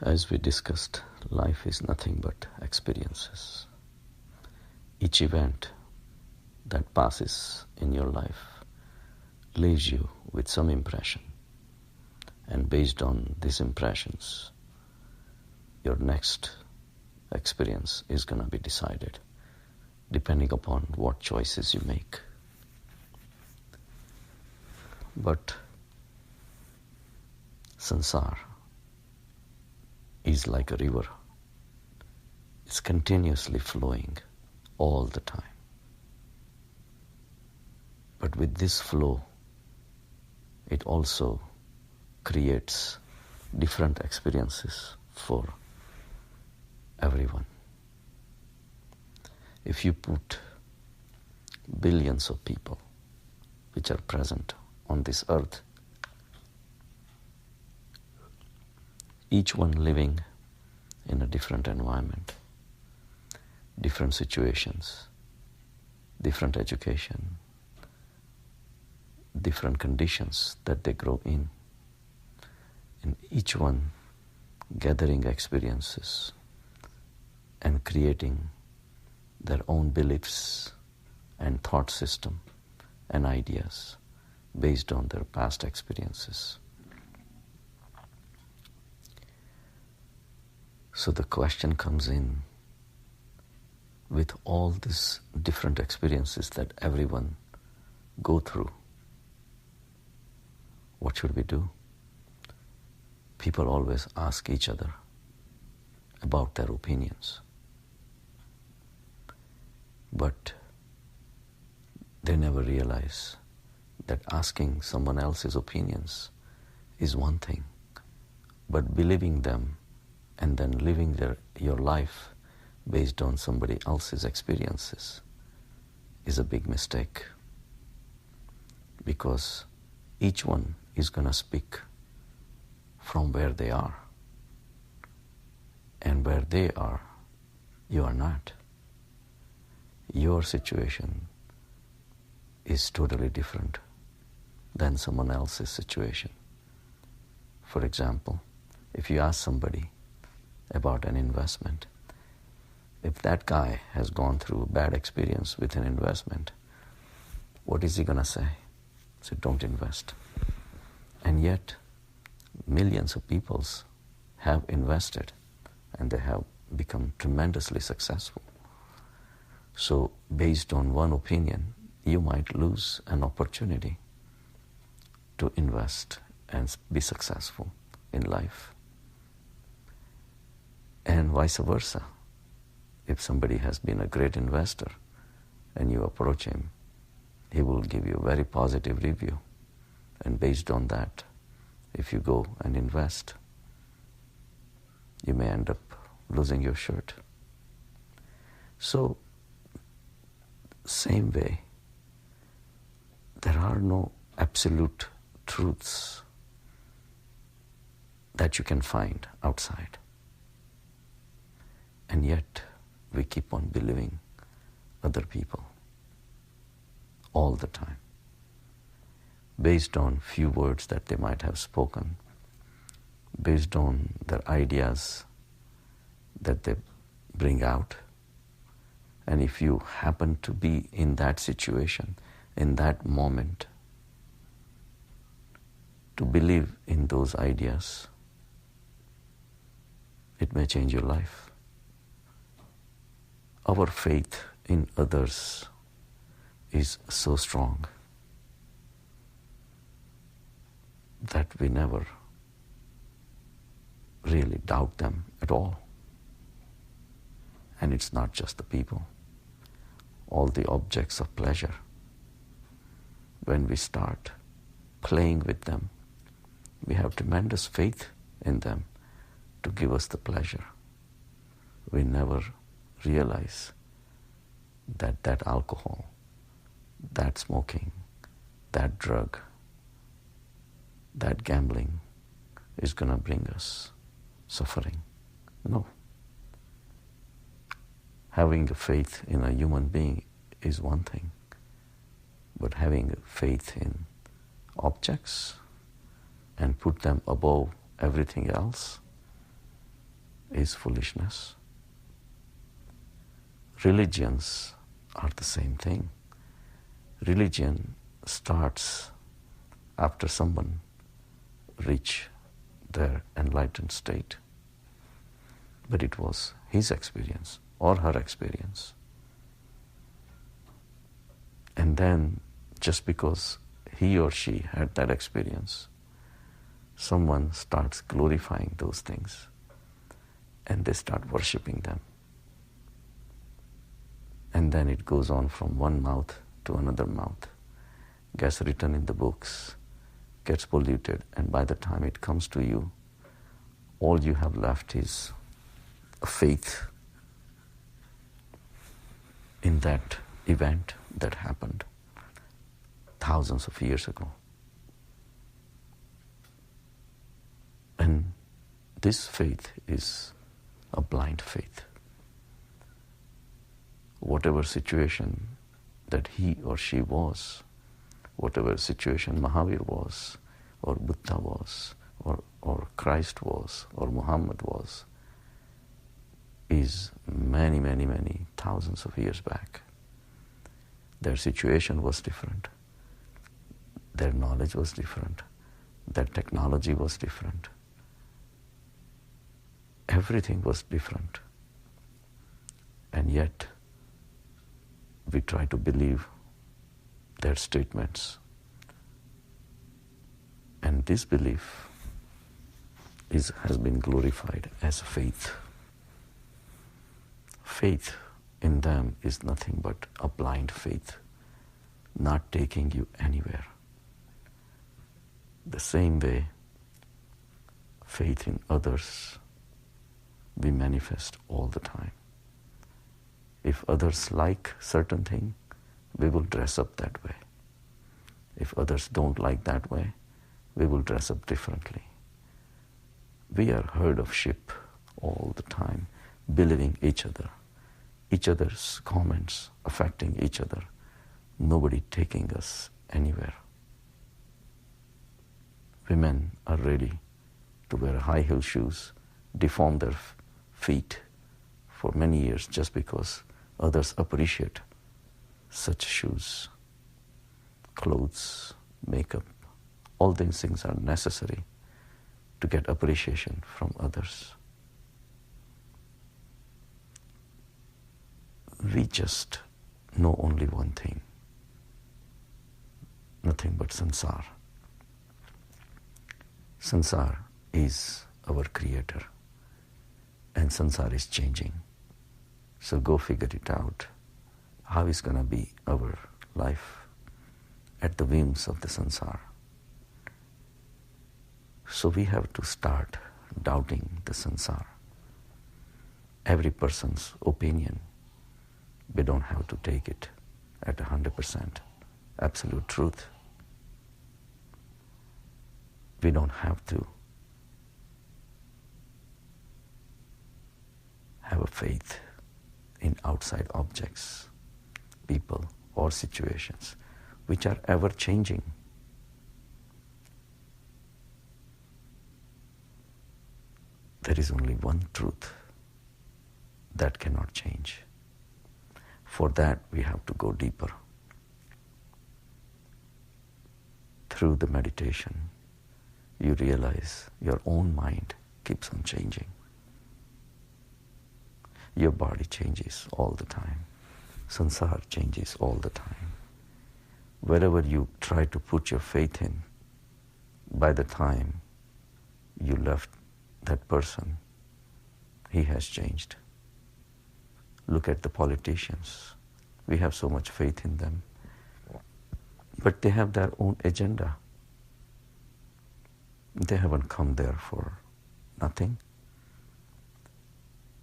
As we discussed, life is nothing but experiences. Each event that passes in your life leaves you with some impression. And based on these impressions, your next experience is going to be decided depending upon what choices you make. But sansar is like a river. It's continuously flowing all the time. But with this flow, it also creates different experiences for everyone. If you put billions of people which are present on this earth, each one living in a different environment, different situations, different education, different conditions that they grow in, and each one gathering experiences and creating their own beliefs and thought system and ideas based on their past experiences. So the question comes in, with all these different experiences that everyone go through, what should we do? People always ask each other about their opinions. But they never realize that asking someone else's opinions is one thing, but believing them and then living your life based on somebody else's experiences is a big mistake, because each one is going to speak from where they are, and where they are, you are not. Your situation is totally different than someone else's situation. For example, if you ask somebody about an investment, if that guy has gone through a bad experience with an investment, what is he going to say? Say, don't invest. And yet, millions of people have invested and they have become tremendously successful. So, based on one opinion, you might lose an opportunity to invest and be successful in life. And vice versa. If somebody has been a great investor and you approach him, he will give you a very positive review. And based on that, if you go and invest, you may end up losing your shirt. So, same way, there are no absolute truths that you can find outside. And yet, we keep on believing other people all the time, based on few words that they might have spoken, based on their ideas that they bring out. And if you happen to be in that situation, in that moment, to believe in those ideas, it may change your life. Our faith in others is so strong that we never really doubt them at all. And it's not just the people, all the objects of pleasure. When we start playing with them, we have tremendous faith in them to give us the pleasure. We never realize that that alcohol, that smoking, that drug, that gambling is going to bring us suffering. No. Having a faith in a human being is one thing, but having faith in objects and put them above everything else is foolishness. Religions are the same thing. Religion starts after someone reach their enlightened state. But it was his experience or her experience. And then just because he or she had that experience, someone starts glorifying those things and they start worshipping them. And then it goes on from one mouth to another mouth, gets written in the books, gets polluted, and by the time it comes to you, all you have left is a faith in that event that happened thousands of years ago. And this faith is a blind faith. Whatever situation that he or she was, whatever situation Mahavir was, or Buddha was, or Christ was, or Muhammad was, is many, many, many thousands of years back. Their situation was different. Their knowledge was different. Their technology was different. Everything was different. And yet, we try to believe their statements. And this belief has been glorified as faith. Faith in them is nothing but a blind faith, not taking you anywhere. The same way, faith in others we manifest all the time. If others like certain thing, we will dress up that way. If others don't like that way, we will dress up differently. We are herd of sheep all the time, believing each other's comments affecting each other, nobody taking us anywhere. Women are ready to wear high heel shoes, deform their feet for many years just because others appreciate such shoes. Clothes, makeup, all these things are necessary to get appreciation from others. We just know only one thing, nothing but sansar. Sansar is our creator, and sansar is changing. So go figure it out, how is going to be our life at the whims of the sansar. So we have to start doubting the sansar. Every person's opinion, we don't have to take it at 100% absolute truth. We don't have to have a faith in outside objects, people, or situations, which are ever changing. There is only one truth that cannot change. For that, we have to go deeper. Through the meditation, you realize your own mind keeps on changing. Your body changes all the time. Sansar changes all the time. Wherever you try to put your faith in, by the time you left that person, he has changed. Look at the politicians. We have so much faith in them. But they have their own agenda. They haven't come there for nothing.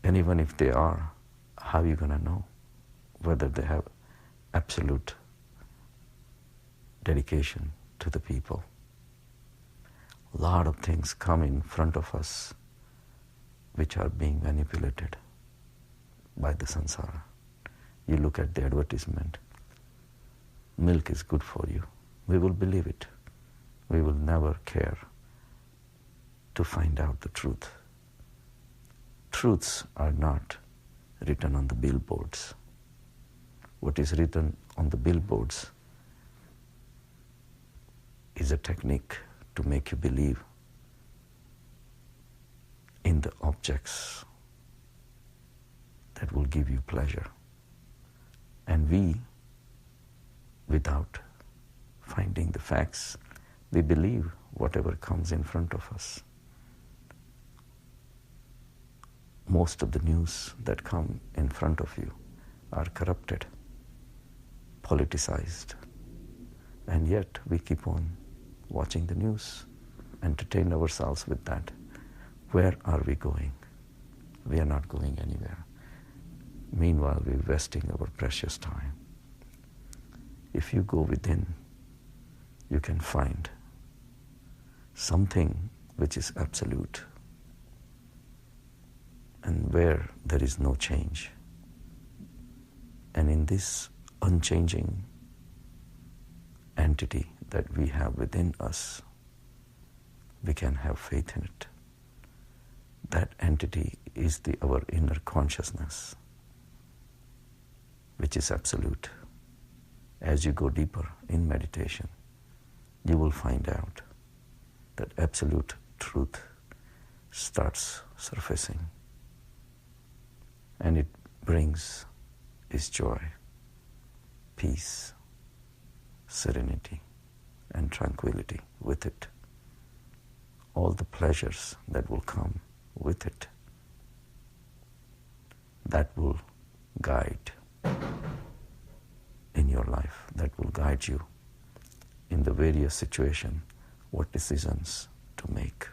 And even if they are, how are you going to know whether they have absolute dedication to the people? A lot of things come in front of us which are being manipulated by the sansara. You look at the advertisement, milk is good for you. We will believe it. We will never care to find out the truth. truths are not written on the billboards. What is written on the billboards is a technique to make you believe in the objects that will give you pleasure. And we, without finding the facts, we believe whatever comes in front of us. Most of the news that come in front of you are corrupted, politicized, and yet we keep on watching the news, entertain ourselves with that. Where are we going? We are not going anywhere. Meanwhile, we're wasting our precious time. If you go within, you can find something which is absolute, and where there is no change. And in this unchanging entity that we have within us, we can have faith in it. That entity is our inner consciousness, which is absolute. As you go deeper in meditation, you will find out that absolute truth starts surfacing, and it brings this joy, peace, serenity, and tranquility with it. All the pleasures that will come with it, that will guide in your life, that will guide you in the various situations, what decisions to make.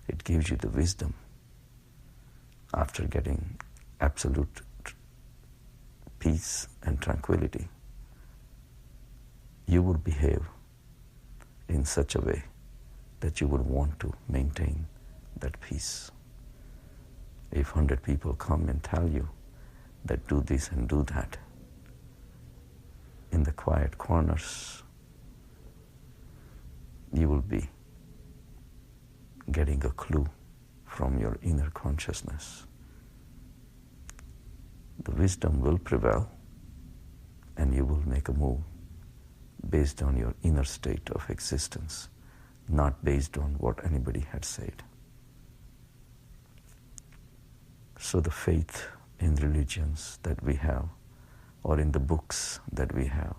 It gives you the wisdom. After getting absolute peace and tranquility, you would behave in such a way that you would want to maintain that peace. If 100 people come and tell you that do this and do that, in the quiet corners, you will be getting a clue from your inner consciousness. The wisdom will prevail, and you will make a move based on your inner state of existence, not based on what anybody had said. So the faith in religions that we have, or in the books that we have,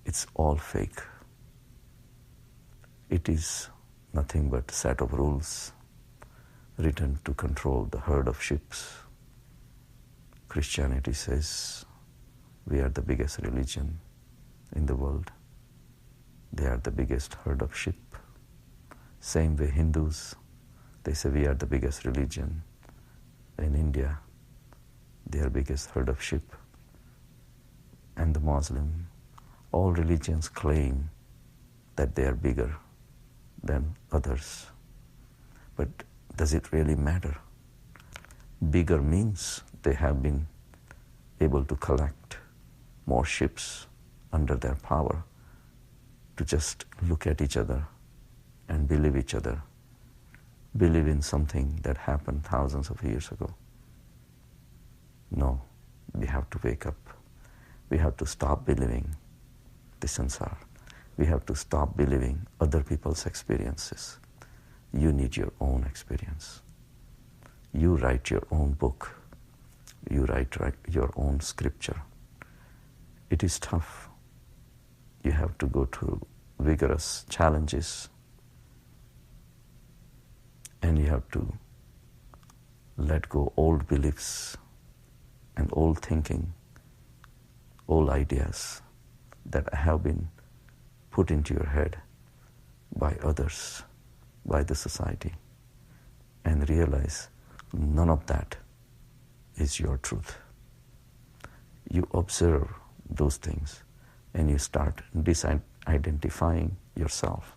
it's all fake. It is nothing but a set of rules written to control the herd of sheep. Christianity says we are the biggest religion in the world. They are the biggest herd of sheep. Same way Hindus, they say we are the biggest religion. In India, they are biggest herd of sheep. And the Muslim, all religions claim that they are bigger than others. But does it really matter? Bigger means they have been able to collect more ships under their power to just look at each other and believe each other, believe in something that happened thousands of years ago. No, we have to wake up. We have to stop believing the sansar. We have to stop believing other people's experiences. You need your own experience. You write your own book. You write your own scripture. It is tough. You have to go through vigorous challenges, and you have to let go old beliefs and old thinking, old ideas that have been put into your head by others, by the society, and realize none of that is your truth. You observe those things and you start disidentifying yourself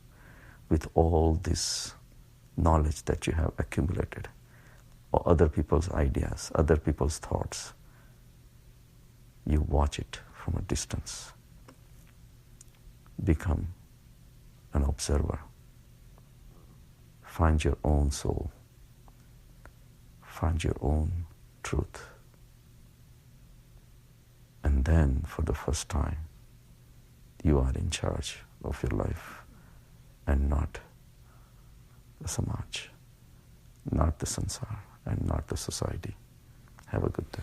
with all this knowledge that you have accumulated, or other people's ideas, other people's thoughts. You watch it from a distance. Become an observer. Find your own soul. find your own truth. And then, for the first time, you are in charge of your life and not the samaj, not the sansar, and not the society. Have a good day.